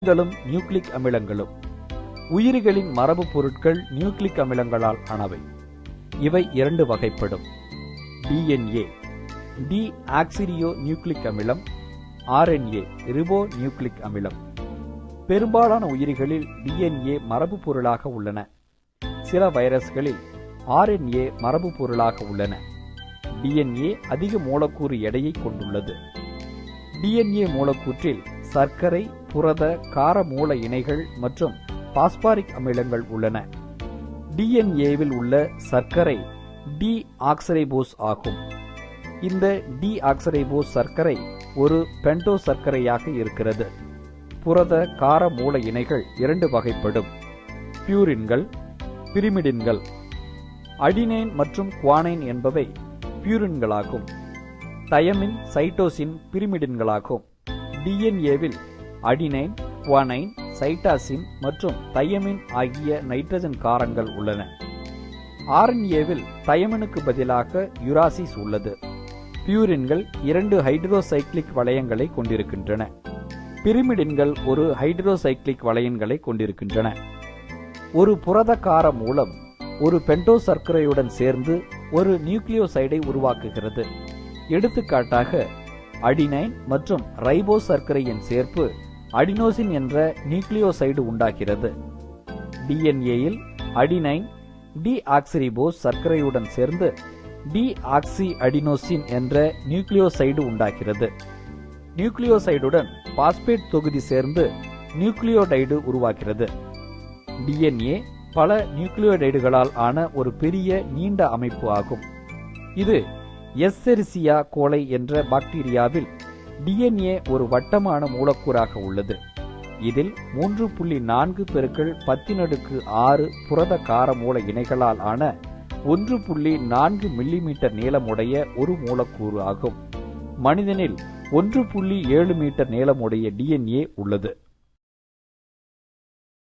Nucleic அமிலங்களும். உயிரிகளின் மரபு பொருட்கள் nucleic அமிலங்களால் ஆனவை. இவை இரண்டு வகைப்படும். டிஎன்ஏ டி ஆக்சிரியோ நியூக்ளிக் அமிலம், ஆர்என்ஏ ரிபோ நியூக்ளிக் அமிலம். பெரும்பாலான உயிரிகளில் டிஎன்ஏ மரபு பொருளாக உள்ளன. சில வைரஸ்களில் ஆர்என்ஏ மரபு பொருளாக உள்ளன. டிஎன்ஏ அதிக மூலக்கூறு எடையை கொண்டுள்ளது. டிஎன்ஏ மூலக்கூற்றில் சர்க்கரை, புரத, கார மூல இணைகள் மற்றும் பாஸ்பாரிக் அமிலங்கள் உள்ளன. டிஎன்ஏவில் உள்ள சர்க்கரை டி ஆக்சரைபோஸ் ஆகும். இந்த டி ஆக்சரைபோஸ் சர்க்கரை ஒரு பென்டோ சர்க்கரையாக இருக்கிறது. புரத, கார மூல இணைகள் இரண்டு வகைப்படும். பியூரின்கள், பிரிமிடின்கள். அடினைன் மற்றும் குவானைன் என்பவை பியூரின்களாகும். தயமின், சைட்டோசின் பிரிமிடின்களாகும். டிஎன்ஏவில் அடினைன், குவானைன், சைட்டாசின் மற்றும் தையமின் ஆகிய நைட்ரஜன் காரங்கள் உள்ளன. ஆர்என்ஏவில் தையமினுக்கு பதிலாக யுராசிஸ் உள்ளது. பியூரின்கள் இரண்டு ஹைட்ரோசைக்ளிக் வளையங்களை கொண்டிருக்கின்றன. பிரிமிடின்கள் ஒரு ஹைட்ரோசைக்ளிக் வளையங்களை கொண்டிருக்கின்றன. ஒரு புரத கார மூலம் ஒரு பென்டோ சர்க்கரையுடன் சேர்ந்து ஒரு நியூக்ளியோசைடை உருவாக்குகிறது. எடுத்துக்காட்டாக அடினைன் மற்றும் ரைபோ சர்க்கரையின் சேர்ப்பு அடினோசின் என்ற நியூக்ளியோசைடு உண்டாகிறது. டிஎன்ஏயில் அடினைன் டி ஆக்சிரிபோஸ் சர்க்கரையுடன் சேர்ந்து டி ஆக்சி அடினோசின் என்ற நியூக்ளியோசைடு உண்டாகிறது. நியூக்ளியோசைடுடன் பாஸ்பேட் தொகுதி சேர்ந்து நியூக்ளியோடைடு உருவாகிறது. டிஎன்ஏ பல நியூக்ளியோடைடுகளால் ஆன ஒரு பெரிய நீண்ட அமைப்பு ஆகும். இது எஸ்செரிசியா கோலை என்ற பாக்டீரியாவில் டிஎன்ஏ ஒரு வட்டமான மூலக்கூறாக உள்ளது. இதில் 3.4 × 10⁻⁶ புரத கார மூல இணைகளால் ஆன 1.4 மில்லிமீட்டர் நீளமுடைய ஒரு மூலக்கூறு ஆகும். மனிதனில் 1.7 மீட்டர் நீளமுடைய டிஎன்ஏ உள்ளது.